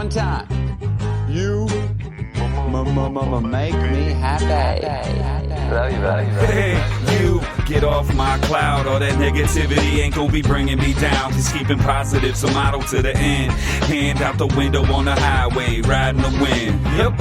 one time. You make me happy. Love you, buddy. Hey, you get off my cloud. All that negativity ain't gonna be bringing me down. Just keeping positive's a motto to the end. Hand out the window on the highway, riding the wind. Yep.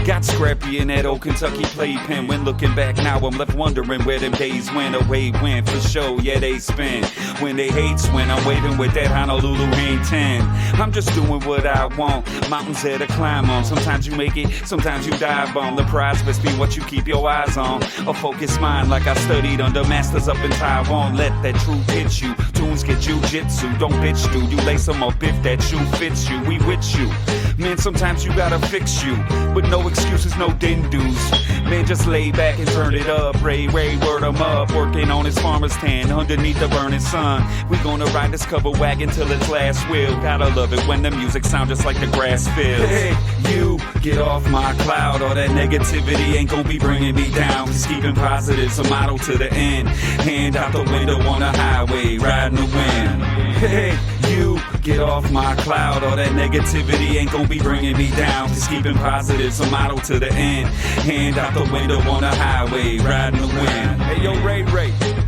Got scrappy in that old Kentucky playpen. When looking back now, I'm left wondering where them days went. Away went for sure, yeah, they spin. When they hates when I'm waving with that Honolulu hang 10. I'm just doing what I want. Mountains there to climb on. Sometimes you make it, sometimes you dive on. The prize must be what you keep your eyes on. A focused mind like I studied under masters up in Taiwan. Let that truth hit you. Tunes get jujitsu. Don't bitch, dude. You lace them up if that shoe fits you. We with you. Man, sometimes you gotta fix you. But no excuses, no din-dos. Man, just lay back and turn it up. Ray, word 'em up. Working on his farmer's tan underneath the burning sun. We gonna ride this cover wagon till its last wheel. Gotta love it when the music sounds just like the grass feels. Hey, you get off my cloud. All that negativity ain't gonna be bringing me down. Just keeping positive's a motto to the end. Hand out the window on the highway, riding the wind. Hey, you get off my cloud. All that negativity ain't gonna be bringing me down. Just keeping positive's a motto to the end. Hand out the window on the highway, riding the wind. Hey yo, Ray.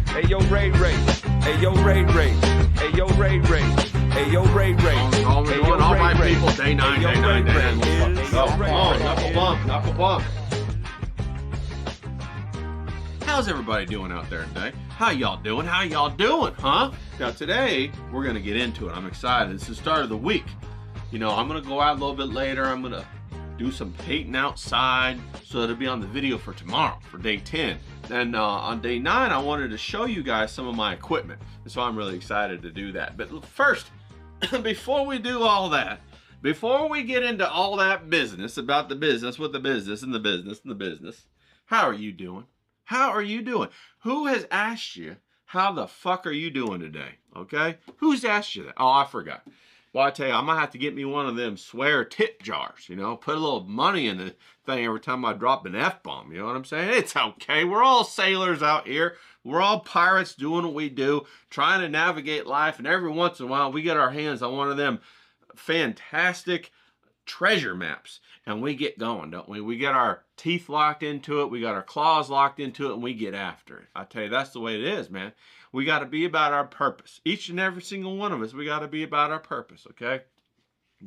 Hey yo, Ray. Hey yo, Ray. Hey yo, Ray. Hey yo, Ray. All my people, day nine. Come on, knuckle bump. How's everybody doing out there today? How y'all doing, huh? Now today, we're gonna get into it. I'm excited. It's the start of the week. You know, I'm gonna go out a little bit later. I'm gonna do some painting outside, so it'll be on the video for tomorrow, for day 10. And on day 9, I wanted to show you guys some of my equipment. And so I'm really excited to do that. But first, before we do all that, before we get into all that business about the business with the business and the business and the business, how are you doing? How are you doing? Who has asked you, how the fuck are you doing today? Okay? Who's asked you that? Oh, I forgot. Well, I tell you, I'm going to have to get me one of them swear tip jars, you know, put a little money in the thing every time I drop an F-bomb, you know what I'm saying? It's okay. We're all sailors out here. We're all pirates doing what we do, trying to navigate life, and every once in a while we get our hands on one of them fantastic treasure maps, and we get going, don't we? We get our teeth locked into it, we got our claws locked into it, and we get after it. I tell you, that's the way it is, man. We got to be about our purpose. Each and every single one of us, we got to be about our purpose, okay?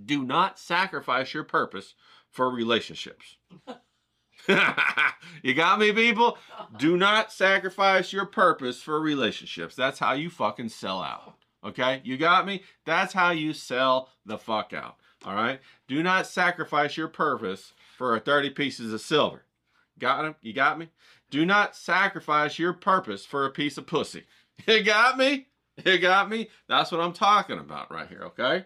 Do not sacrifice your purpose for relationships. You got me, people? Do not sacrifice your purpose for relationships. That's how you fucking sell out, okay? You got me? That's how you sell the fuck out, all right? Do not sacrifice your purpose for 30 pieces of silver. Got him? You got me? Do not sacrifice your purpose for a piece of pussy. You got me? You got me? That's what I'm talking about right here, okay?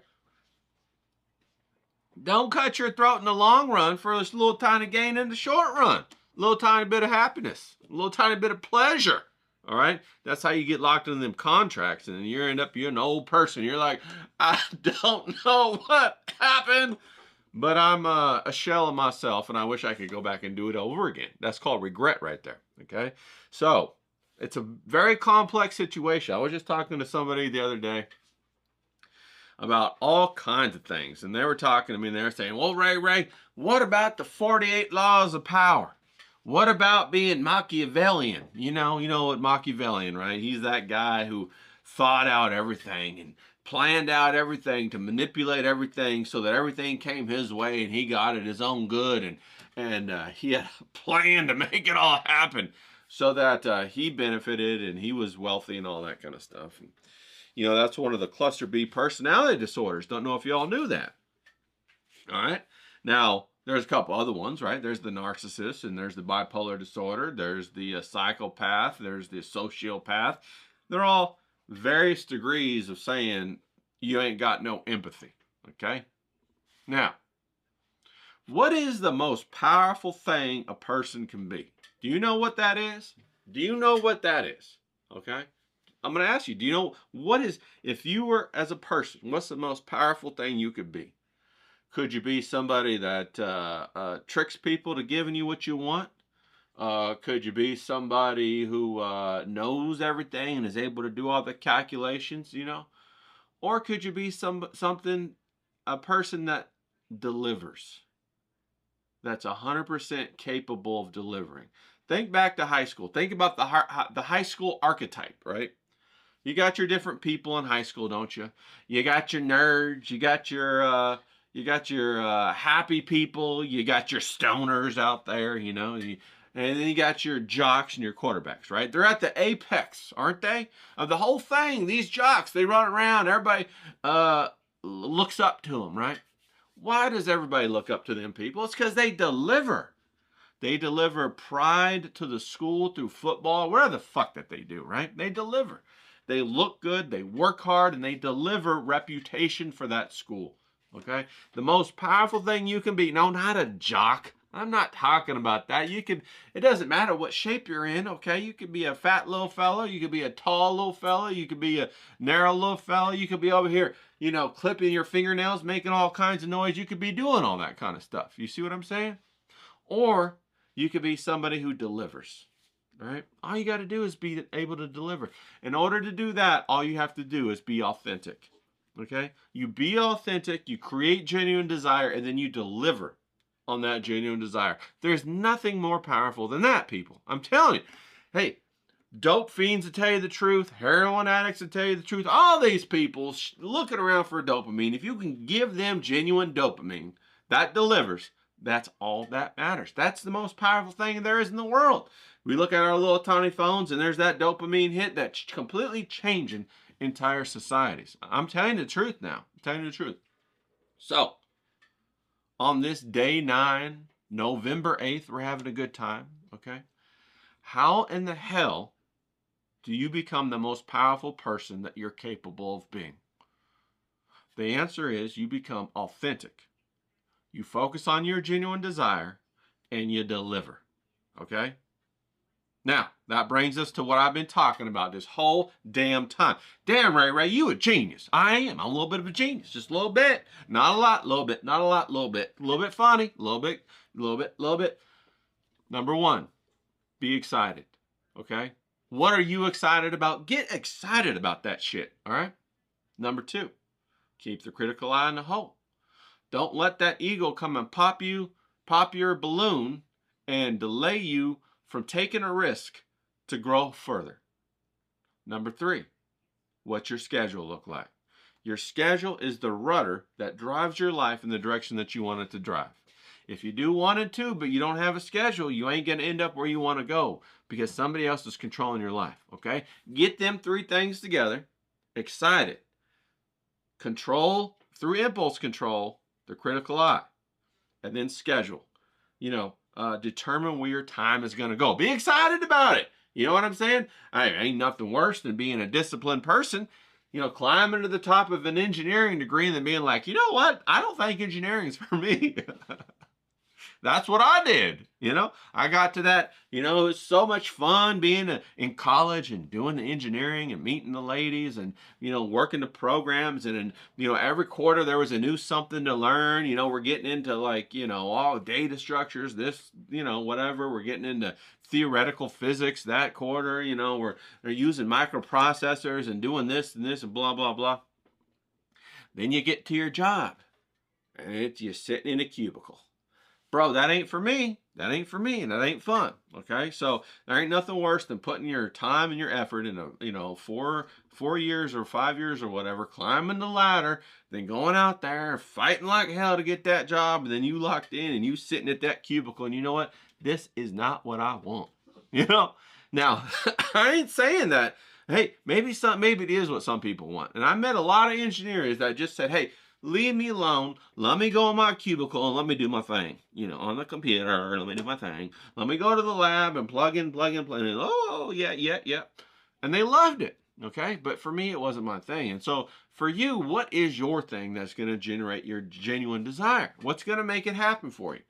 Don't cut your throat in the long run for this little tiny gain in the short run. A little tiny bit of happiness. A little tiny bit of pleasure. All right? That's how you get locked into them contracts. And then you're an old person. You're like, I don't know what happened. But I'm a shell of myself. And I wish I could go back and do it over again. That's called regret right there. Okay? So, it's a very complex situation. I was just talking to somebody the other day about all kinds of things. And they were talking to me and they were saying, well, Ray, what about the 48 laws of power? What about being Machiavellian? You know what Machiavellian, right? He's that guy who thought out everything and planned out everything to manipulate everything so that everything came his way and he got it his own good. And he had a plan to make it all happen so that he benefited and he was wealthy and all that kind of stuff. And, you know, that's one of the cluster B personality disorders. Don't know if y'all knew that. All right. Now, there's a couple other ones, right? There's the narcissist and there's the bipolar disorder. There's the psychopath. There's the sociopath. They're all various degrees of saying you ain't got no empathy. Okay. Now, what is the most powerful thing a person can be? Do you know what that is? Do you know what that is? Okay. I'm going to ask you, do you know what is, if you were as a person, what's the most powerful thing you could be? Could you be somebody that tricks people to giving you what you want? Could you be somebody who knows everything and is able to do all the calculations, you know? Or could you be a person that delivers. That's 100% capable of delivering. Think back to high school. Think about the high school archetype, right? You got your different people in high school, don't you? You got your nerds. You got your happy people. You got your stoners out there, you know. And then you got your jocks and your quarterbacks, right? They're at the apex, aren't they? Of the whole thing. These jocks, they run around. Everybody looks up to them, right? Why does everybody look up to them people? It's because they deliver. They deliver pride to the school through football, whatever the fuck that they do, right? They deliver. They look good, they work hard, and they deliver reputation for that school, okay? The most powerful thing you can be, no, not a jock. I'm not talking about that. It doesn't matter what shape you're in, okay? You could be a fat little fella, you could be a tall little fella, you could be a narrow little fella, you could be over here, you know, clipping your fingernails, making all kinds of noise. You could be doing all that kind of stuff. You see what I'm saying? Or you could be somebody who delivers, all right? All you got to do is be able to deliver. In order to do that, all you have to do is be authentic, okay? You be authentic, you create genuine desire, and then you deliver on that genuine desire. There's nothing more powerful than that, people. I'm telling you. Hey, dope fiends to tell you the truth, heroin addicts to tell you the truth, all these people looking around for dopamine. If you can give them genuine dopamine that delivers, that's all that matters. That's the most powerful thing there is in the world. We look at our little tiny phones and there's that dopamine hit that's completely changing entire societies. I'm telling you the truth now. I'm telling you the truth. So, on this day 9, November 8th, we're having a good time, okay? How in the hell do you become the most powerful person that you're capable of being? The answer is you become authentic. You focus on your genuine desire and you deliver, okay? Now, that brings us to what I've been talking about this whole damn time. Damn, Ray, you a genius. I am. I'm a little bit of a genius. Just a little bit. Not a lot, little bit. Not a lot, little bit. A little bit funny. A little bit. Number 1, be excited, okay? What are you excited about? Get excited about that shit, all right? Number 2, keep the critical eye on the hole. Don't let that ego come and pop your balloon and delay you from taking a risk to grow further. Number 3, what's your schedule look like? Your schedule is the rudder that drives your life in the direction that you want it to drive. If you do 1 and 2, but you don't have a schedule, you ain't going to end up where you want to go because somebody else is controlling your life, okay? Get them 3 things together. Excited. Control, through impulse control, the critical eye. And then schedule. You know, determine where your time is going to go. Be excited about it. You know what I'm saying? Ain't nothing worse than being a disciplined person, you know, climbing to the top of an engineering degree and then being like, you know what? I don't think engineering is for me. That's what I did, you know. I got to that, you know, it was so much fun being in college and doing the engineering and meeting the ladies and, you know, working the programs. And, you know, every quarter there was a new something to learn. You know, we're getting into like, you know, all data structures, this, you know, whatever. We're getting into theoretical physics that quarter. You know, they're using microprocessors and doing this and blah, blah, blah. Then you get to your job and you're sitting in a cubicle. Bro, that ain't for me. That ain't for me, and that ain't fun. Okay, so there ain't nothing worse than putting your time and your effort in a, you know, 4 years or 5 years or whatever, climbing the ladder, then going out there fighting like hell to get that job, and then you locked in and you sitting at that cubicle, and you know what? This is not what I want. You know. Now, I ain't saying that. Hey, maybe it is what some people want, and I met a lot of engineers that just said, hey, leave me alone. Let me go in my cubicle and let me do my thing. You know, on the computer, let me do my thing. Let me go to the lab and plug in. Oh, yeah. And they loved it, okay? But for me, it wasn't my thing. And so for you, what is your thing that's going to generate your genuine desire? What's going to make it happen for you?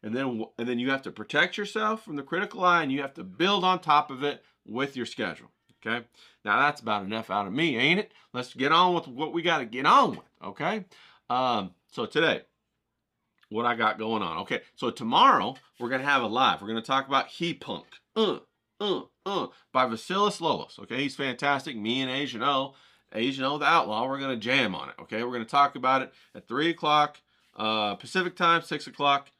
And then you have to protect yourself from the critical eye, and you have to build on top of it with your schedule, okay? Now, that's about enough out of me, ain't it? Let's get on with what we got to get on with, okay? So today, what I got going on. Okay, so tomorrow, we're going to have a live. We're going to talk about He Punk. By Vasilis Lolos, okay? He's fantastic. Me and Asian O the Outlaw, we're going to jam on it, okay? We're going to talk about it at 3 o'clock Pacific time, 6 o'clock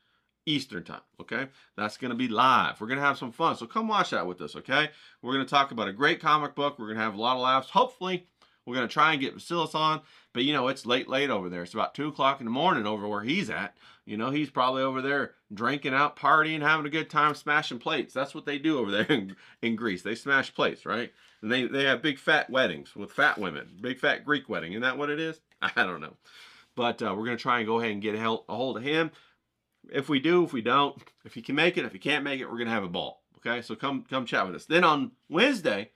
Eastern time, okay? That's going to be live. We're going to have some fun, so come watch that with us, okay? We're going to talk about a great comic book. We're going to have a lot of laughs. Hopefully, we're going to try and get Vasilis on, but, you know, it's late over there. It's about 2 o'clock in the morning over where he's at. You know, he's probably over there drinking out, partying, having a good time, smashing plates. That's what they do over there in Greece. They smash plates, right? And they have big fat weddings with fat women. Big fat Greek wedding. Isn't that what it is? I don't know. But we're going to try and go ahead and get a hold of him. If we do, if we don't, if he can make it, if he can't make it, we're going to have a ball. Okay, so come chat with us. Then on Wednesday,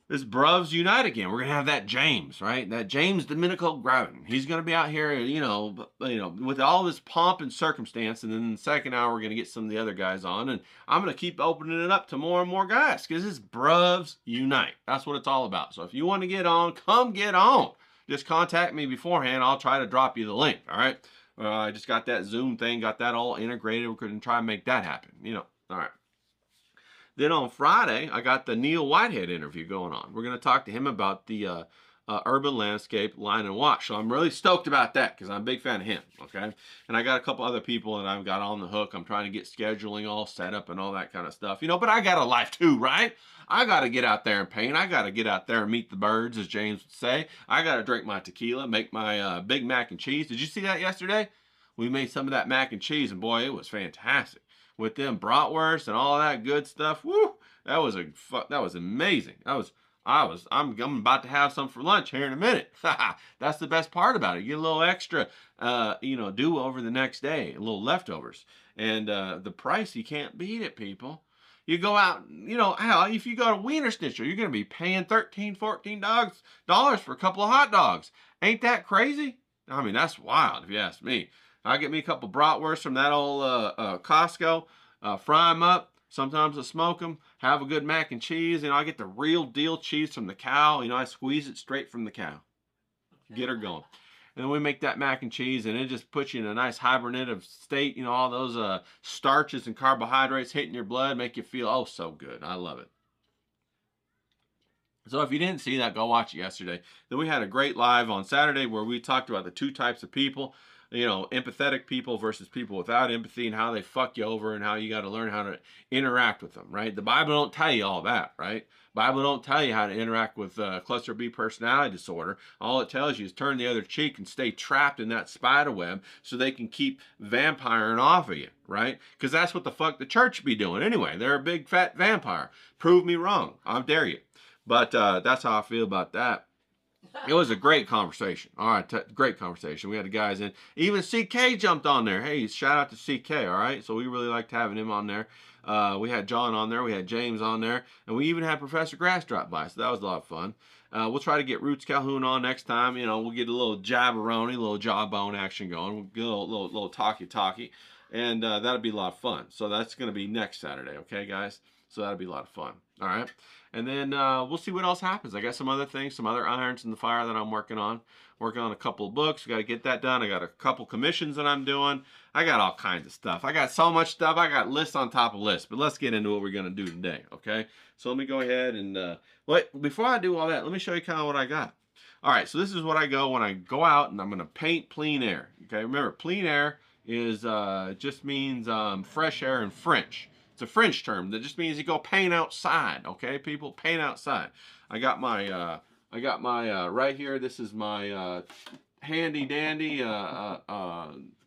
this Bruvs Unite again. We're going to have that James, right? That James Domenico Graven. He's going to be out here, you know, with all this pomp and circumstance. And then in the second hour, we're going to get some of the other guys on. And I'm going to keep opening it up to more and more guys because it's Bruvs Unite. That's what it's all about. So if you want to get on, come get on. Just contact me beforehand. I'll try to drop you the link, all right? I just got that Zoom thing, got that all integrated. We're going to try and make that happen, you know. All right. Then on Friday, I got the Neil Whitehead interview going on. We're going to talk to him about the urban landscape line and wash. So I'm really stoked about that because I'm a big fan of him, okay? And I got a couple other people that I've got on the hook. I'm trying to get scheduling all set up and all that kind of stuff, you know, but I got a life too, right? I got to get out there and paint. I got to get out there and meet the birds, as James would say. I got to drink my tequila, make my Big Mac and cheese. Did you see that yesterday? We made some of that mac and cheese, and boy, it was fantastic. With them bratwurst and all that good stuff, woo! That was amazing. I'm about to have some for lunch here in a minute. That's the best part about it. You get a little extra, you know, do over the next day, a little leftovers, and the price, you can't beat it, people. You go out, you know, hell, if you go to Wiener Schnitzel, you're going to be paying $13, $14 for a couple of hot dogs. Ain't that crazy? I mean, that's wild if you ask me. I get me a couple bratwursts from that old Costco, fry them up. Sometimes I smoke them, have a good mac and cheese, and I get the real deal cheese from the cow. You know, I squeeze it straight from the cow. Get her going. And then we make that mac and cheese, and it just puts you in a nice hibernative state. You know, all those starches and carbohydrates hitting your blood make you feel, oh, so good. I love it. So if you didn't see that, go watch it yesterday. Then we had a great live on Saturday where we talked about the two types of people. You know, empathetic people versus people without empathy and how they fuck you over and how you got to learn how to interact with them, right? The Bible don't tell you all that, right? Bible don't tell you how to interact with cluster B personality disorder. All it tells you is turn the other cheek and stay trapped in that spider web so they can keep vampiring off of you, right? Because that's what the fuck the church be doing anyway. They're a big fat vampire. Prove me wrong. I dare you. But that's how I feel about that. It was a great conversation. All right, great conversation. We had the guys in. Even CK jumped on there. Hey, shout out to CK, all right? So we really liked having him on there. We had John on there. We had James on there. And we even had Professor Grass drop by, so that was a lot of fun. We'll try to get Roots Calhoun on next time. You know, we'll get a little jabberoni, a little jawbone action going. We'll get a little talkie. And that'll be a lot of fun. So that's going to be next Saturday, okay, guys? So that'll be a lot of fun. All right. And then we'll see what else happens. I got some other things, some other irons in the fire that I'm working on. Working on a couple of books. We got to get that done. I got a couple commissions that I'm doing. I got all kinds of stuff. I got so much stuff. I got lists on top of lists. But let's get into what we're going to do today, okay? So let me go ahead and, before I do all that, let me show you kind of what I got. All right, so this is what I go when I go out and I'm going to paint plein air. Okay, remember, plein air is just means fresh air in French. It's a French term that just means you go paint outside. Okay, people, paint outside. I got my right here. This is my handy dandy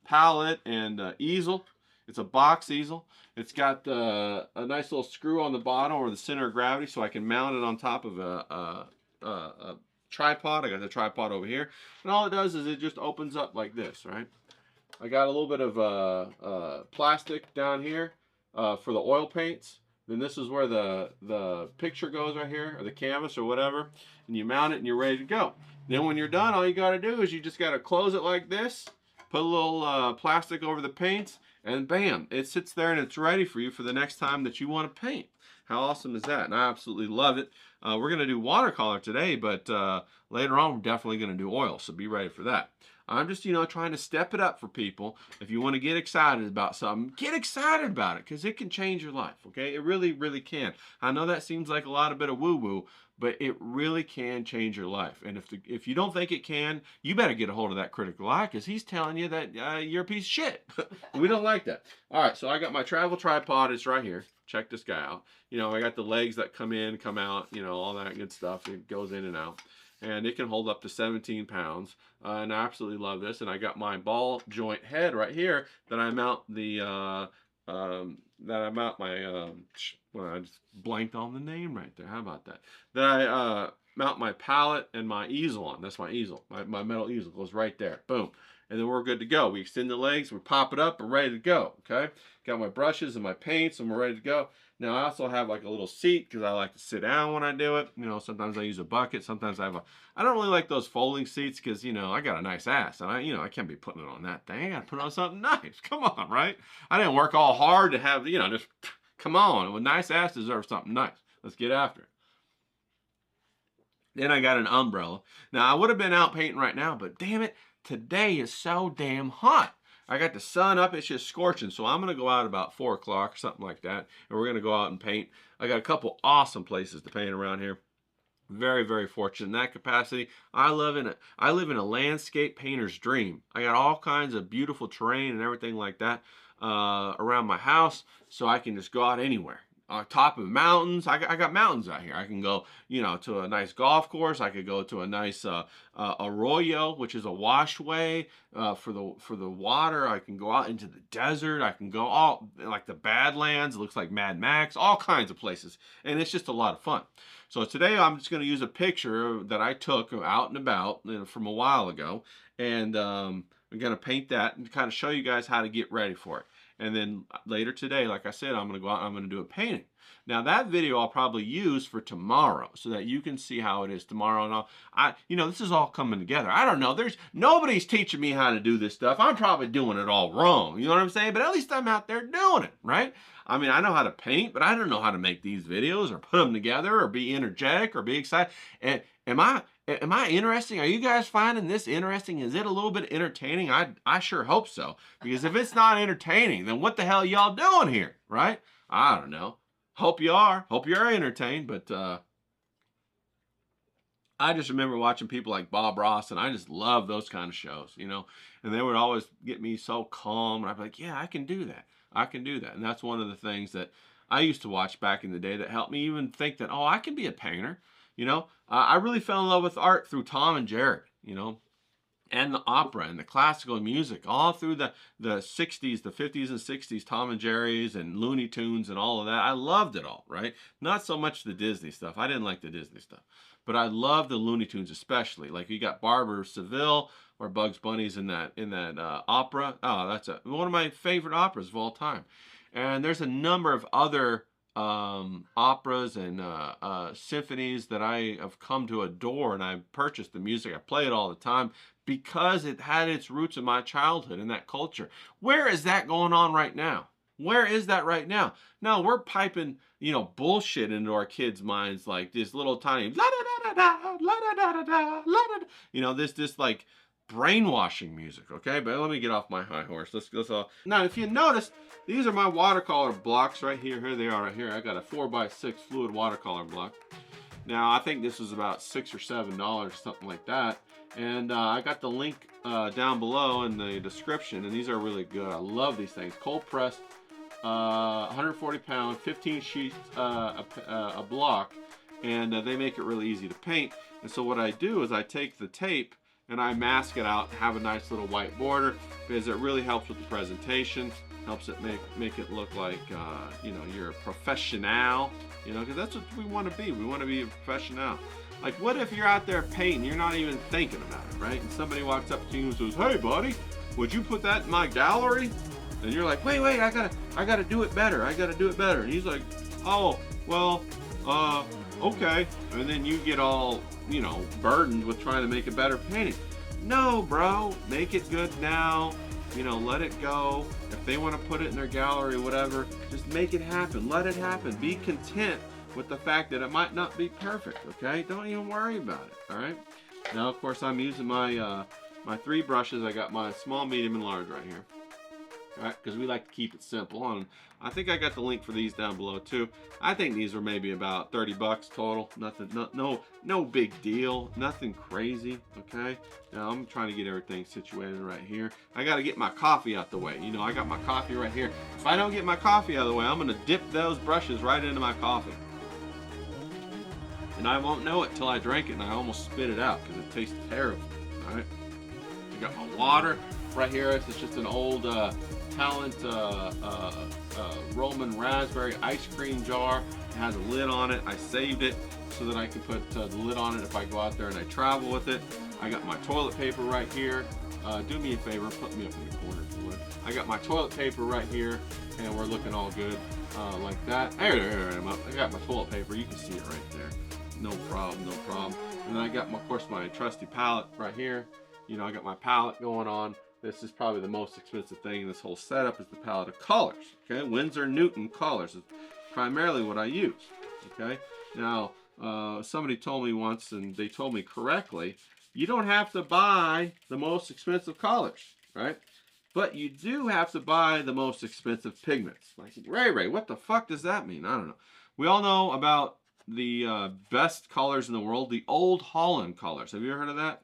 palette and easel. It's a box easel. It's got a nice little screw on the bottom or the center of gravity, so I can mount it on top of a tripod. I got the tripod over here, and all it does is it just opens up like this, right? I got a little bit of plastic down here. For the oil paints. Then this is where the picture goes right here, or the canvas or whatever, and you mount it and you're ready to go. Then when you're done, all you got to do is you just got to close it like this, put a little plastic over the paints, and bam, it sits there and it's ready for you for the next time that you want to paint. How awesome is that? And I absolutely love it. We're going to do watercolor today, but later on we're definitely going to do oil, so be ready for that. I'm just, you know, trying to step it up for people. If you want to get excited about something, get excited about it because it can change your life, okay? It really, really can. I know that seems like a bit of woo-woo, but it really can change your life. And if you don't think it can, you better get a hold of that critical eye, because he's telling you that you're a piece of shit. We don't like that. All right, so I got my travel tripod. It's right here. Check this guy out. You know, I got the legs that come in, come out, you know, all that good stuff. It goes in and out. And it can hold up to 17 pounds. And I absolutely love this. And I got my ball joint head right here that I mount the well, I just blanked on the name right there. How about that? That I mount my palette and my easel on. That's my easel. My metal easel goes right there. Boom. And then we're good to go. We extend the legs, we pop it up, we're ready to go. Okay? Got my brushes and my paints, and we're ready to go. Now I also have like a little seat because I like to sit down when I do it. You know, sometimes I use a bucket. Sometimes I don't really like those folding seats because, you know, I got a nice ass. And I can't be putting it on that thing. I got to put it on something nice. Come on, right? I didn't work all hard to have, you know, just come on. A nice ass deserves something nice. Let's get after it. Then I got an umbrella. Now I would have been out painting right now, but damn it, today is so damn hot. I got the sun up, it's just scorching. So I'm gonna go out about 4 o'clock or something like that. And we're gonna go out and paint. I got a couple awesome places to paint around here. Very, very fortunate in that capacity. I live in a landscape painter's dream. I got all kinds of beautiful terrain and everything like that around my house, so I can just go out anywhere. On top of mountains, I got mountains out here. I can go, you know, to a nice golf course. I could go to a nice arroyo, which is a washway for the water. I can go out into the desert. I can go all like the Badlands. It looks like Mad Max. All kinds of places, and it's just a lot of fun. So today I'm just going to use a picture that I took out and about from a while ago, and I'm going to paint that and kind of show you guys how to get ready for it. And then later today, like I said, I'm going to go out and I'm going to do a painting. Now that video I'll probably use for tomorrow so that you can see how it is tomorrow. And you know, this is all coming together. I don't know. Nobody's teaching me how to do this stuff. I'm probably doing it all wrong. You know what I'm saying? But at least I'm out there doing it, right? I mean, I know how to paint, but I don't know how to make these videos or put them together or be energetic or be excited. And am I interesting? Are you guys finding this interesting? Is it a little bit entertaining? I sure hope so. Because if it's not entertaining, then what the hell y'all doing here, right? I don't know. Hope you are. Hope you're entertained, but I just remember watching people like Bob Ross, and I just love those kind of shows, you know. And they would always get me so calm, and I'd be like, yeah, I can do that. I can do that. And that's one of the things that I used to watch back in the day that helped me even think that, oh, I can be a painter. You know, I really fell in love with art through Tom and Jerry, you know, and the opera and the classical music, all through the 60s, the 50s and 60s, Tom and Jerry's and Looney Tunes and all of that. I loved it all, right? Not so much the Disney stuff. I didn't like the Disney stuff. But I love the Looney Tunes especially. Like you got Barber of Seville or Bugs Bunny's in that opera. Oh, that's one of my favorite operas of all time. And there's a number of other operas and symphonies that I have come to adore, and I've purchased the music. I play it all the time because it had its roots in my childhood and that culture. Where is that going on right now? Where is that right now? No, we're piping, you know, bullshit into our kids' minds like this little tiny la da da da da la da da da da la da. You know, this like brainwashing music, okay? But let me get off my high horse. Let's now, if you notice, these are my watercolor blocks right here. Here they are right here. I got a 4x6 fluid watercolor block. Now, I think this was about $6 or $7, something like that. And I got the link down below in the description, and these are really good. I love these things. Cold pressed, 140 pound, 15 sheets a block, and they make it really easy to paint. And so what I do is I take the tape and I mask it out and have a nice little white border because it really helps with the presentation, helps it make it look like, you know, you're a professional, you know, because that's what we want to be. We want to be a professional. Like, what if you're out there painting, you're not even thinking about it, right? And somebody walks up to you and says, hey, buddy, would you put that in my gallery? And you're like, wait, I gotta do it better. I gotta do it better. And he's like, oh, well, okay. And then you get all, you know, burdened with trying to make a better painting. No, bro, make it good now. You know, let it go. If they want to put it in their gallery or whatever, just make it happen. Let it happen. Be content with the fact that it might not be perfect, okay? Don't even worry about it, all right? Now, of course, I'm using my my 3 brushes. I got my small, medium, and large right here. right? Because we like to keep it simple. And I think I got the link for these down below too. I think these were maybe about 30 bucks total. Nothing, no big deal. Nothing crazy, okay? Now I'm trying to get everything situated right here. I got to get my coffee out the way. You know, I got my coffee right here. If I don't get my coffee out of the way, I'm gonna dip those brushes right into my coffee. And I won't know it till I drink it and I almost spit it out because it tastes terrible, all right? I got my water right here. It's just an old Talent Roman raspberry ice cream jar. It has a lid on it. I saved it so that I can put the lid on it if I go out there and I travel with it. I got my toilet paper right here. Do me a favor, put me up in the corner if you would. I got my toilet paper right here, and we're looking all good like that. There I got my toilet paper. You can see it right there. No problem, no problem. And then I got, of course, my trusty palette right here. You know, I got my palette going on. This is probably the most expensive thing in this whole setup is the palette of colors. Okay, Winsor Newton colors is primarily what I use. Okay, now somebody told me once, and they told me correctly, you don't have to buy the most expensive colors, right? But you do have to buy the most expensive pigments. Like, Ray, what the fuck does that mean? I don't know. We all know about the best colors in the world, the Old Holland colors. Have you ever heard of that?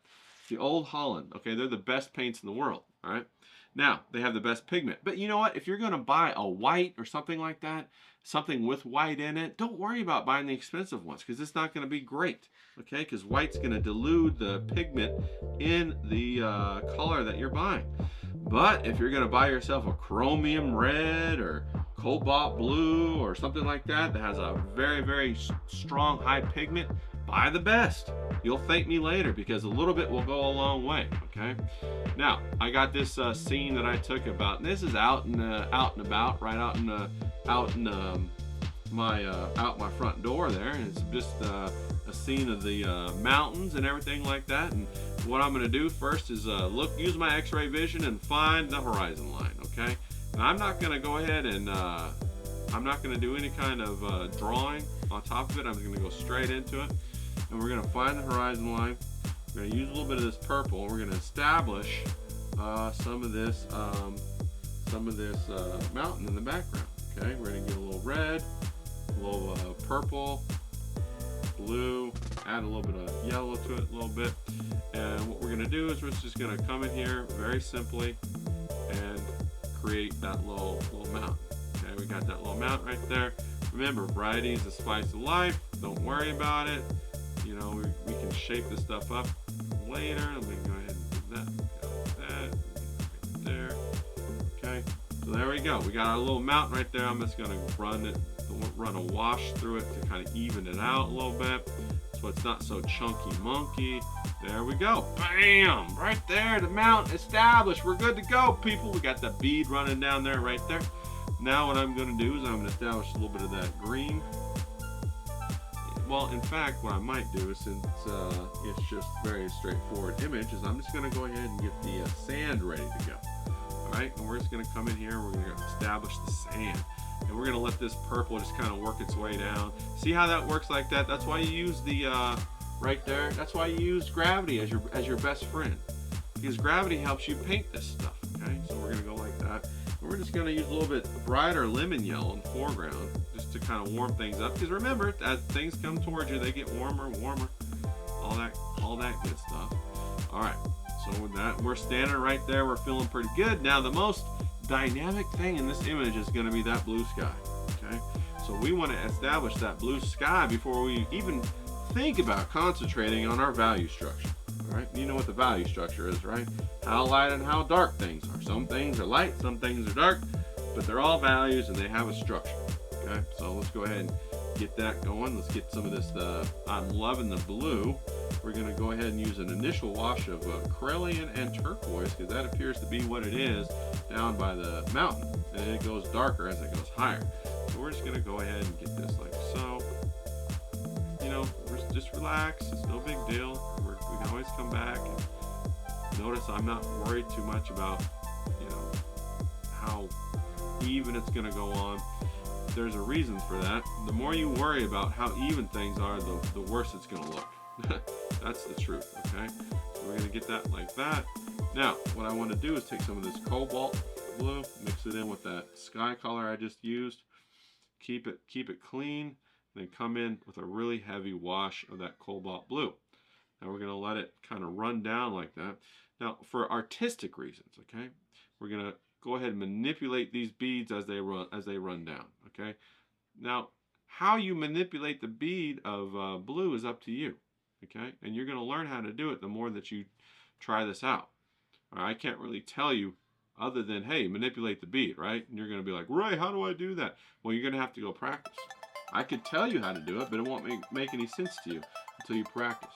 The Old Holland. Okay, they're the best paints in the world. All right. Now, they have the best pigment. But you know what? If you're going to buy a white or something like that, something with white in it, don't worry about buying the expensive ones because it's not going to be great. Okay, because white's going to dilute the pigment in the color that you're buying. But if you're going to buy yourself a chromium red or cobalt blue or something like that that has a very, very strong high pigment, buy the best. You'll thank me later because a little bit will go a long way, okay? Now, I got this scene that I took about, and this is out and about, right out my front door there, and it's just a scene of the mountains and everything like that. And what I'm gonna do first is use my X-ray vision and find the horizon line, okay? Now, I'm not gonna go ahead and I'm not gonna do any kind of drawing on top of it. I'm just gonna go straight into it. And we're going to find the horizon line. We're going to use a little bit of this purple. We're going to establish some of this mountain in the background. Okay, we're going to get a little red, a little purple, blue, add a little bit of yellow to it a little bit. And what we're going to do is we're just going to come in here very simply and create that little mountain. Okay, we got that little mountain right there. Remember, variety is the spice of life. Don't worry about it. You know, we can shape this stuff up later. Let me go ahead and do that. Got that right there. Okay, so there we go. We got our little mountain right there. I'm just gonna run a wash through it to kind of even it out a little bit, so it's not so chunky monkey. There we go. Bam! Right there, the mountain established. We're good to go, people. We got the bead running down there right there. Now what I'm gonna do is I'm gonna establish a little bit of that green. Well, in fact, what I might do is, since it's just very straightforward image, is I'm just going to go ahead and get the sand ready to go. All right, and we're just going to come in here, we're going to establish the sand. And we're going to let this purple just kind of work its way down. See how that works like that? That's why you use the, right there, that's why you use gravity as your best friend. Because gravity helps you paint this stuff, okay? So we're going to go like that. And we're just going to use a little bit brighter lemon yellow in the foreground, just to kind of warm things up. Because remember, as things come towards you, they get warmer and warmer. All that good stuff. All right, so with that, we're standing right there. We're feeling pretty good. Now, the most dynamic thing in this image is going to be that blue sky, okay? So we want to establish that blue sky before we even think about concentrating on our value structure. All right, you know what the value structure is, right? How light and how dark things are. Some things are light, some things are dark, but they're all values and they have a structure. Okay, so let's go ahead and get that going. Let's get some of this, I'm loving the blue. We're gonna go ahead and use an initial wash of Corellian and turquoise, because that appears to be what it is down by the mountain. And it goes darker as it goes higher. So we're just gonna go ahead and get this like so. You know, just relax, it's no big deal. We can always come back and notice I'm not worried too much about, you know, how even it's gonna go on. There's a reason for that. The more you worry about how even things are, the worse it's gonna look. That's the truth, okay? So we're gonna get that like that. Now, what I wanna do is take some of this cobalt blue, mix it in with that sky color I just used. Keep it clean, and then come in with a really heavy wash of that cobalt blue. Now we're going to let it kind of run down like that. Now for artistic reasons, okay, we're going to go ahead and manipulate these beads as they run down, okay. Now how you manipulate the bead of blue is up to you, okay, and you're going to learn how to do it the more that you try this out. All right, I can't really tell you other than, hey, manipulate the bead, right? And you're going to be like, Ray, how do I do that? Well, you're going to have to go practice. I could tell you how to do it, but it won't make any sense to you until you practice.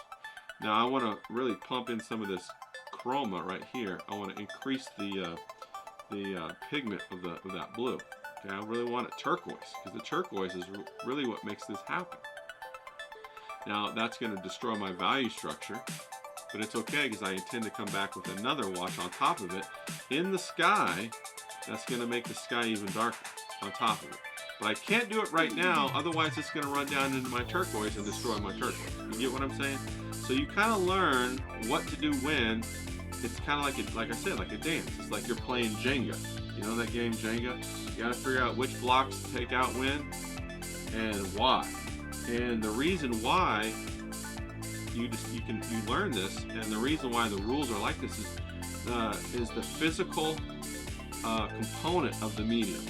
Now, I want to really pump in some of this chroma right here. I want to increase the pigment of that blue. Okay, I really want it turquoise, because the turquoise is really what makes this happen. Now, that's going to destroy my value structure. But it's okay, because I intend to come back with another wash on top of it in the sky. That's going to make the sky even darker on top of it. But I can't do it right now, otherwise it's going to run down into my turquoise and destroy my turquoise. You get what I'm saying? So you kind of learn what to do when. It's kind of like I said, like a dance. It's like you're playing Jenga. You know that game Jenga? You got to figure out which blocks to take out when and why. And the reason why you learn this, and the reason why the rules are like this is the physical component of the medium.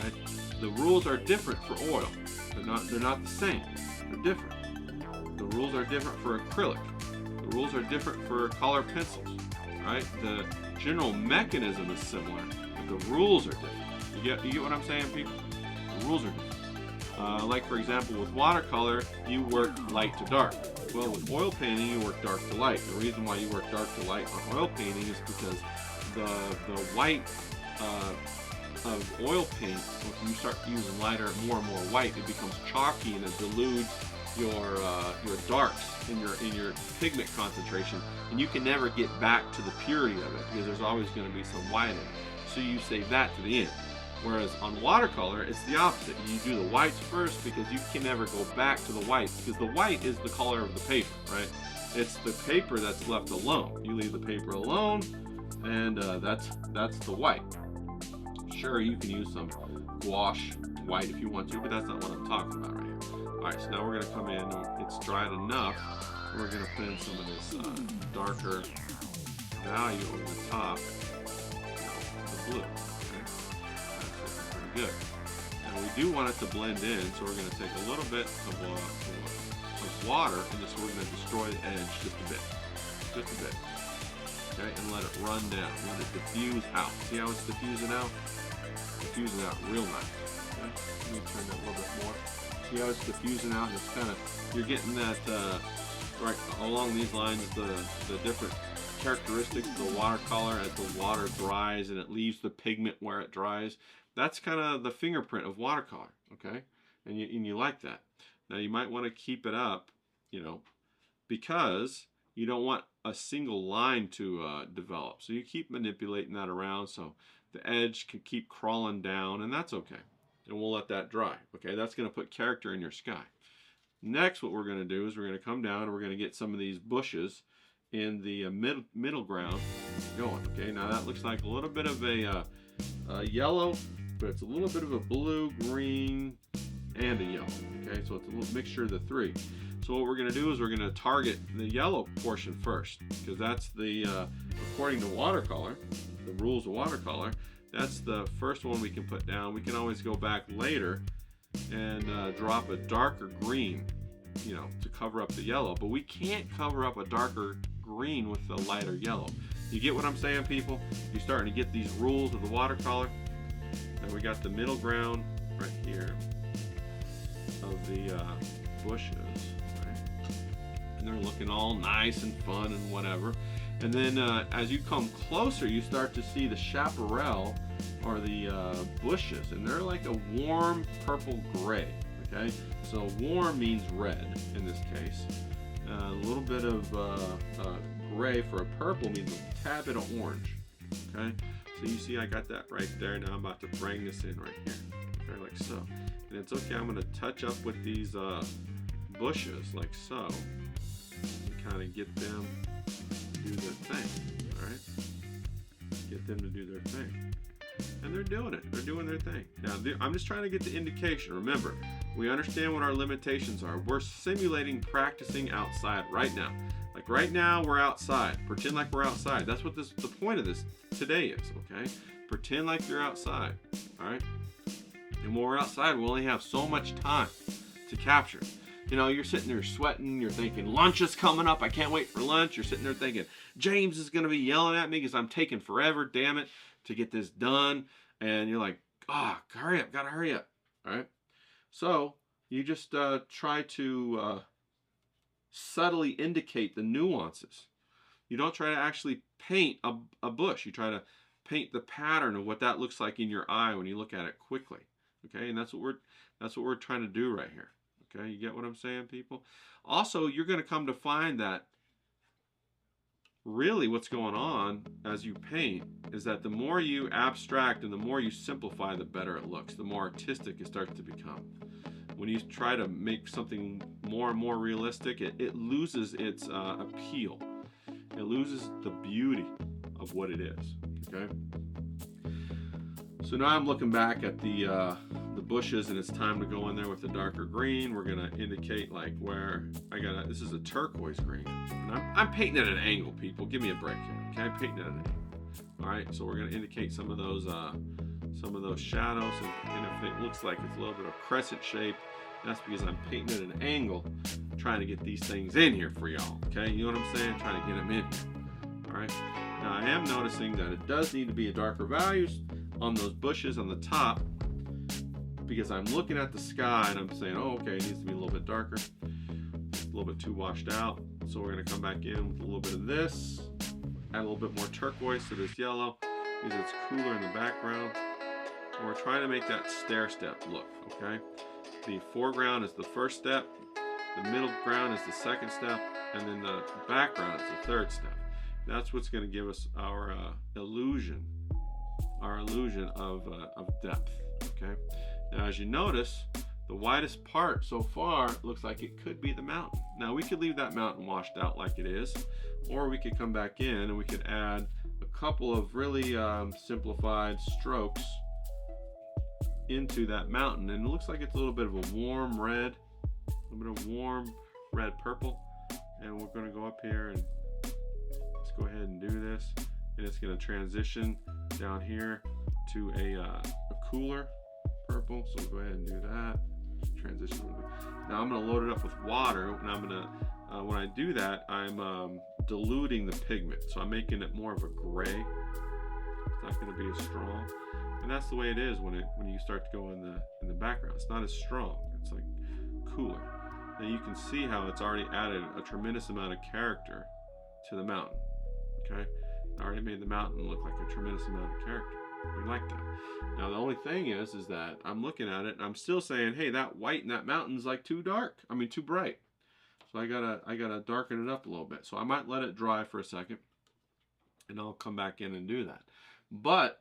Right? The rules are different for oil. They're not the same. They're different. The rules are different for acrylic. The rules are different for color pencils. Right? The general mechanism is similar, but the rules are different. You get what I'm saying, people? The rules are different. Like for example, with watercolor, you work light to dark. Well, with oil painting, you work dark to light. The reason why you work dark to light on oil painting is because the white of oil paint, when you start using lighter, more and more white, it becomes chalky and it dilutes your darks in your pigment concentration, and you can never get back to the purity of it because there's always going to be some white in it. So you save that to the end. Whereas on watercolor, it's the opposite. You do the whites first because you can never go back to the whites, because the white is the color of the paper, right? It's the paper that's left alone. You leave the paper alone, and that's the white. Sure, you can use some gouache white if you want to, but that's not what I'm talking about right here. All right, so now we're going to come in, and it's dried enough. We're going to put in some of this darker value over the top, the blue. Good. And we do want it to blend in, so we're going to take a little bit of water, and just we're going to destroy the edge just a bit. Okay, and let it run down. Let it diffuse out. See how it's diffusing out? Diffusing out real nice. Okay, let me turn that a little bit more. See how it's diffusing out? It's kind of, you're getting that right along these lines, the different characteristics of the watercolor as the water dries and it leaves the pigment where it dries. That's kind of the fingerprint of watercolor, okay? And you like that. Now you might want to keep it up, because you don't want a single line to develop. So you keep manipulating that around so the edge can keep crawling down, and that's okay. And we'll let that dry, okay? That's going to put character in your sky. Next, what we're going to do is we're going to come down and we're going to get some of these bushes in the middle ground going, okay? Now that looks like a little bit of a yellow, but it's a little bit of a blue, green, and a yellow, okay? So it's a little mixture of the three. So what we're going to do is we're going to target the yellow portion first, because that's the, according to watercolor, the rules of watercolor, that's the first one we can put down. We can always go back later and drop a darker green, to cover up the yellow, but we can't cover up a darker green with a lighter yellow. You get what I'm saying, people? You're starting to get these rules of the watercolor. And we got the middle ground right here of the bushes, right? And they're looking all nice and fun and whatever. And then as you come closer, you start to see the chaparral or the bushes, and they're like a warm purple gray, okay? So warm means red in this case. A little bit of gray for a purple means a tad bit of orange, okay? So you see I got that right there. Now I'm about to bring this in right here, okay, like so. And it's okay, I'm going to touch up with these bushes like so, and kind of get them to do their thing, all right? Get get them to do their thing. And they're doing it. They're doing their thing. Now, I'm just trying to get the indication. Remember, we understand what our limitations are. We're simulating practicing outside right now. Like right now, we're outside. Pretend like we're outside. That's what the point of this today is, okay? Pretend like you're outside, all right? And when we're outside, we only have so much time to capture. You know, you're sitting there sweating. You're thinking, lunch is coming up. I can't wait for lunch. You're sitting there thinking, James is going to be yelling at me because I'm taking forever, damn it, to get this done. And you're like, hurry up, gotta hurry up, all right? So you just try to subtly indicate the nuances. You don't try to actually paint a bush. You try to paint the pattern of what that looks like in your eye when you look at it quickly, okay? And that's what we're trying to do right here, okay? You get what I'm saying, people? Also, you're going to come to find that really what's going on as you paint is that the more you abstract and the more you simplify, the better it looks, the more artistic it starts to become. When you try to make something more and more realistic, it loses its appeal. It loses the beauty of what it is, okay? So now I'm looking back at the bushes, and it's time to go in there with the darker green. We're gonna indicate like where this is a turquoise green. And I'm painting at an angle, people. Give me a break here, okay? I'm painting at an angle. All right, so we're gonna indicate some of those shadows, and if it looks like it's a little bit of crescent shape, that's because I'm painting at an angle, trying to get these things in here for y'all, okay? You know what I'm saying? Trying to get them in here, all right? Now I am noticing that it does need to be a darker values on those bushes on the top, because I'm looking at the sky and I'm saying, oh, okay, it needs to be a little bit darker. It's a little bit too washed out. So we're gonna come back in with a little bit of this, add a little bit more turquoise to this yellow, because it's cooler in the background. And we're trying to make that stair step look, okay? The foreground is the first step, the middle ground is the second step, and then the background is the third step. That's what's gonna give us our illusion of depth, okay? Now, as you notice, the widest part so far looks like it could be the mountain. Now, we could leave that mountain washed out like it is, or we could come back in and we could add a couple of really simplified strokes into that mountain. And it looks like it's a little bit of a warm red, a little bit of warm red purple. And we're gonna go up here and let's go ahead and do this. And it's gonna transition down here to a cooler purple, so we'll go ahead and do that. Transition. Now I'm going to load it up with water, and I'm going to, when I do that, I'm diluting the pigment, so I'm making it more of a gray. It's not going to be as strong, and that's the way it is when you start to go in the background. It's not as strong. It's like cooler. And you can see how it's already added a tremendous amount of character to the mountain. Okay, I already made the mountain look like a tremendous amount of character. We like that. Now the only thing is that I'm looking at it and I'm still saying, hey, that white in that mountain's like too dark. I mean, too bright. So I gotta darken it up a little bit. So I might let it dry for a second, and I'll come back in and do that. But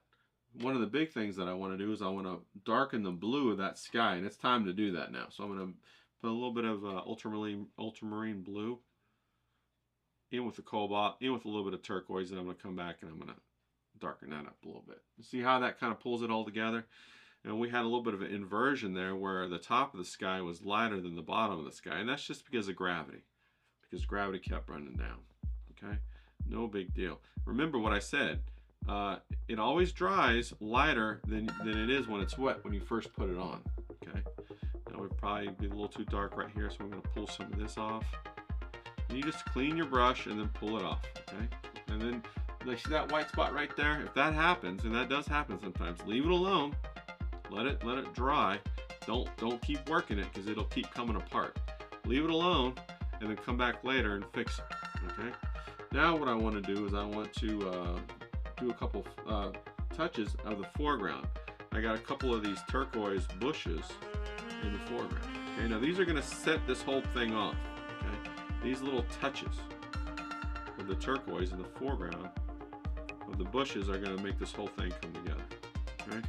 one of the big things that I want to do is I want to darken the blue of that sky, and it's time to do that now. So I'm gonna put a little bit of ultramarine blue in with the cobalt, in with a little bit of turquoise, and I'm gonna come back and I'm gonna darken that up a little bit. See how that kind of pulls it all together? And we had a little bit of an inversion there where the top of the sky was lighter than the bottom of the sky, and that's just because of gravity, because gravity kept running down. Okay, no big deal. Remember what I said, it always dries lighter than it is when it's wet when you first put it on. Okay, now we'd probably be a little too dark right here, so I'm going to pull some of this off. And you just clean your brush and then pull it off. Okay, and then like, see that white spot right there? If that happens, and that does happen sometimes, leave it alone. Let it dry. Don't keep working it, because it'll keep coming apart. Leave it alone, and then come back later and fix it. Okay. Now what I want to do is I want to do a couple touches of the foreground. I got a couple of these turquoise bushes in the foreground. Okay. Now these are going to set this whole thing off. Okay. These little touches of the turquoise in the foreground of the bushes are going to make this whole thing come together. Okay.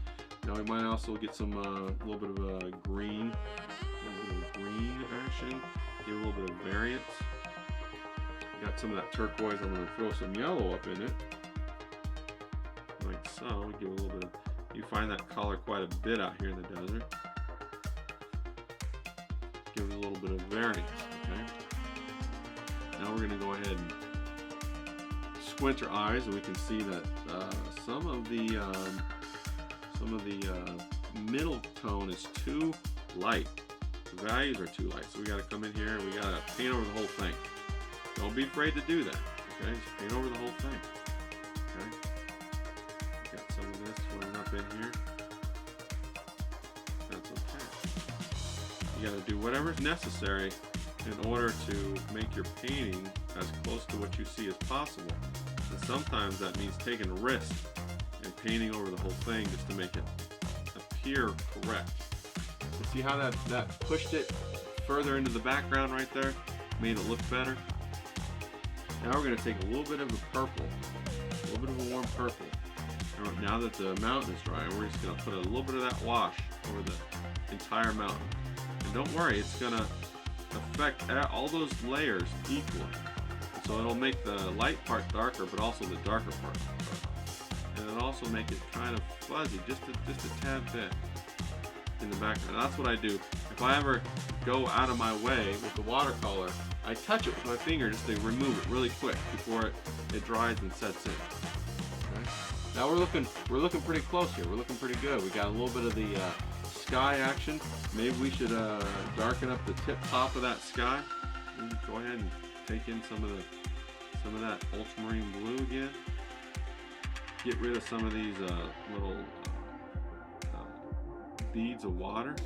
Now we might also get some little bit of green action. Give a little bit of variance. Got some of that turquoise. I'm going to throw some yellow up in it. like so. Give a little bit of, you find that color quite a bit out here in the desert. Give it a little bit of variance, okay? Now we're gonna go ahead and squint our eyes, and we can see that some of the middle tone is too light. The values are too light, so we got to come in here and we got to paint over the whole thing. Don't be afraid to do that. Okay, just paint over the whole thing. Okay, got some of this running up in here. That's okay. You got to do whatever's necessary in order to make your painting as close to what you see as possible. And sometimes that means taking a risk and painting over the whole thing just to make it appear correct. You see how that pushed it further into the background right there? Made it look better. Now we're going to take a little bit of a purple, a little bit of a warm purple. Now that the mountain is dry, we're just going to put a little bit of that wash over the entire mountain. And don't worry, it's going to affect all those layers equally. So it'll make the light part darker, but also the darker part darker. And it'll also make it kind of fuzzy, just a tad bit in the background. That's what I do. If I ever go out of my way with the watercolor, I touch it with my finger just to remove it really quick before it dries and sets in. Okay. Now we're looking pretty close here. We're looking pretty good. We got a little bit of the sky action. Maybe we should darken up the top of that sky. Go ahead and take in some of that ultramarine blue again. Get rid of some of these little beads of water.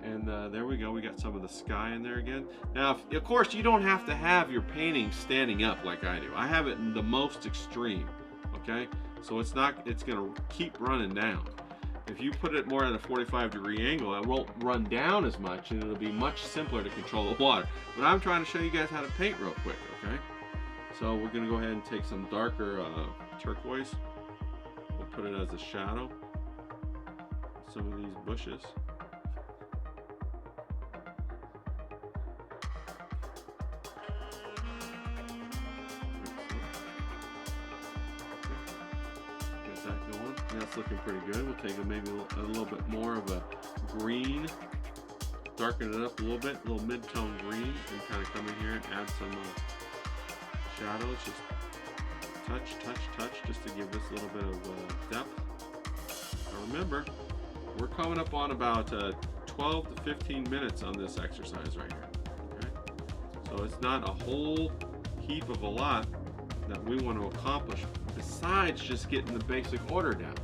And there we go. We got some of the sky in there again. Now, of course, you don't have to have your painting standing up like I do. I have it in the most extreme. Okay, so it's gonna keep running down. If you put it more at a 45-degree angle, it won't run down as much, and it'll be much simpler to control the water. But I'm trying to show you guys how to paint real quick, okay? So we're gonna go ahead and take some darker turquoise. We'll put it as a shadow. Some of these bushes. That's looking pretty good. We'll take maybe a little bit more of a green, darken it up a little bit, a little mid-tone green, and kind of come in here and add some shadows. Just touch, just to give this a little bit of depth. Now remember, we're coming up on about 12 to 15 minutes on this exercise right here. Okay? So it's not a whole heap of a lot that we want to accomplish besides just getting the basic order down.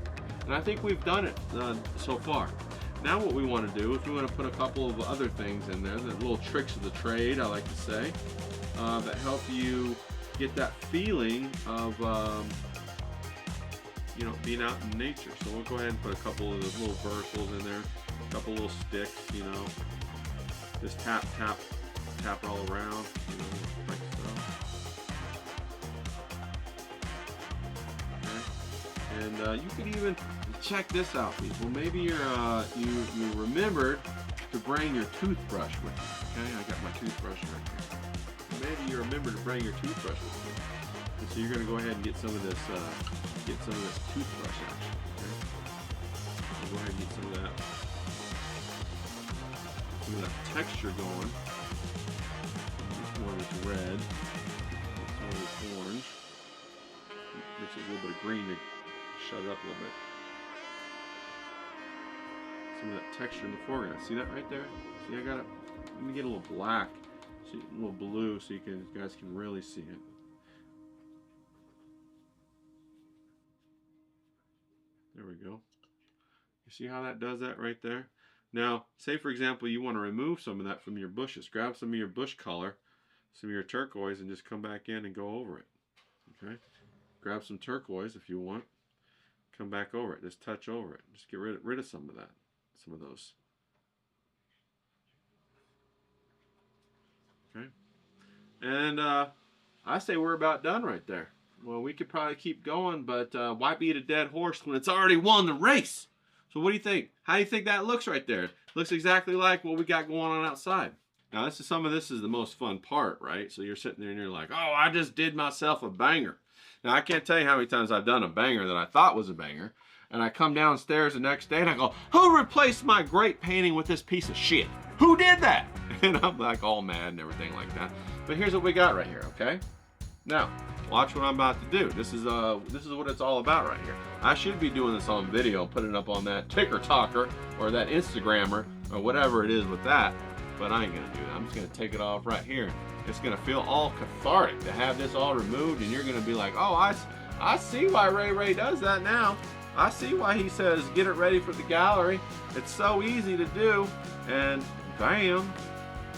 And I think we've done it so far. Now what we want to do is we want to put a couple of other things in there, the little tricks of the trade, I like to say, that help you get that feeling of you know, being out in nature. So we'll go ahead and put a couple of those little verticals in there, a couple little sticks, you know, just tap it all around, you know, like so. And you could even check this out, people. Maybe you remembered to bring your toothbrush with you. Okay, I got my toothbrush right here. Maybe you remember to bring your toothbrush with you. And so you're going to go ahead and get some of this toothbrush action. Okay? So go ahead and get some of that texture going. Get more of this red. Get some of this orange. Mix a little bit of green to shut it up a little bit. Some of that texture in the foreground. See that right there? See, I got it. Let me get a little black, see, a little blue, so you guys can really see it. There we go. You see how that does that right there? Now, say for example, you want to remove some of that from your bushes. Grab some of your bush color, some of your turquoise, and just come back in and go over it. Okay? Grab some turquoise if you want. Come back over it. Just touch over it. Just get rid of some of that. Some of those. Okay. And I say we're about done right there. Well, we could probably keep going, but why beat a dead horse when it's already won the race? So what do you think? How do you think that looks right there? Looks exactly like what we got going on outside. Now, some of this is the most fun part, right? So you're sitting there and you're like, oh, I just did myself a banger. Now, I can't tell you how many times I've done a banger that I thought was a banger, and I come downstairs the next day and I go, who replaced my great painting with this piece of shit? Who did that? And I'm like all mad and everything like that. But here's what we got right here, okay? Now, watch what I'm about to do. This is what it's all about right here. I should be doing this on video, putting it up on that TikToker or that Instagrammer or whatever it is with that, but I ain't gonna do that. I'm just gonna take it off right here. It's gonna feel all cathartic to have this all removed, and you're gonna be like, oh, I see why Ray does that now. I see why he says get it ready for the gallery. It's so easy to do, and bam,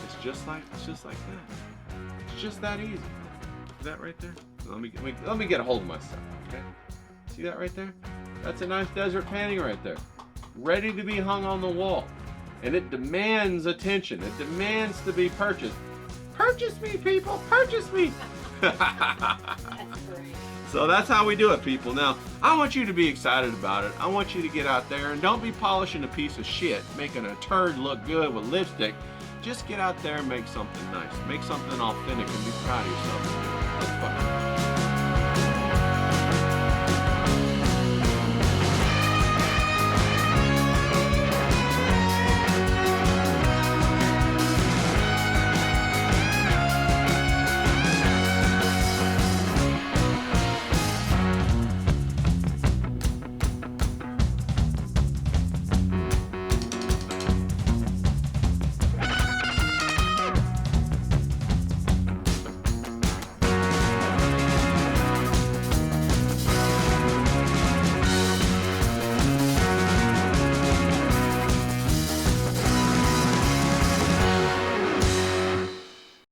it's just like that. It's just that easy. See that right there? Let me get a hold of myself, okay? See that right there? That's a nice desert painting right there. Ready to be hung on the wall. And it demands attention. It demands to be purchased. Purchase me, people, purchase me. That's great. So that's how we do it, people. Now, I want you to be excited about it. I want you to get out there and don't be polishing a piece of shit, making a turd look good with lipstick. Just get out there and make something nice. Make something authentic and be proud of yourself. Let's fucking